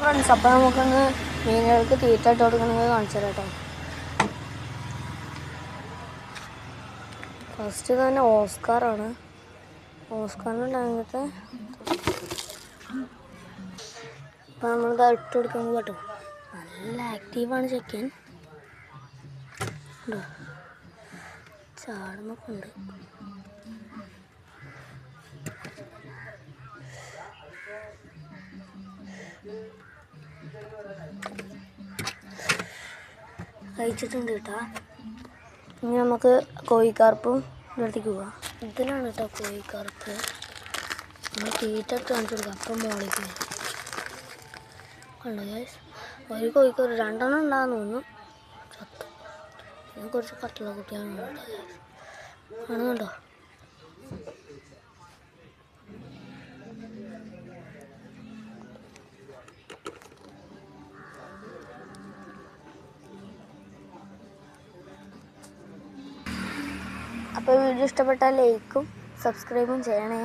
Friends, അപ്പോൾ നമുക്കൊന്ന് മീനുകൾക്ക് തീറ്റ ഇട്ട് കൊടുക്കണമെങ്കിൽ കാണിച്ചു തരാം കേട്ടോ. ഫസ്റ്റ് തന്നെ ഓസ്കാറാണ്. ഓസ്കാറിനുണ്ടാകത്തെ അപ്പോൾ നമ്മളിത് ഇട്ട് കൊടുക്കുന്നത് കേട്ടോ. നല്ല ആക്റ്റീവാണ് ചെക്കൻ. ചാടുന്നൊക്കെ ഉണ്ട്. കഴിച്ചിട്ടുണ്ട് കേട്ടോ. ഇനി നമുക്ക് കോഴിക്കാർപ്പും ഇതിലേക്ക് പോവാം. ഇതിലാണ് കേട്ടോ കോഴിക്കാർപ്പ്. നമ്മൾ തീറ്റ ഇട്ട് കാണിച്ചു കൊടുക്കാം. അപ്പം മോളിലേക്ക് കണ്ടോ ഗൈസ്, ഒരു കോഴിക്കാർ 2 ഉണ്ടാകുന്നു തോന്നുന്നു. ചത്തു. പിന്നെ കുറച്ച് കട്ടുള്ള കുട്ടികളുണ്ട് കേട്ടോ. കാണുന്നുണ്ടോ? അപ്പോൾ വീഡിയോ ഇഷ്ടപ്പെട്ടാൽ ലൈക്കും സബ്സ്ക്രൈബും ചെയ്യണേ.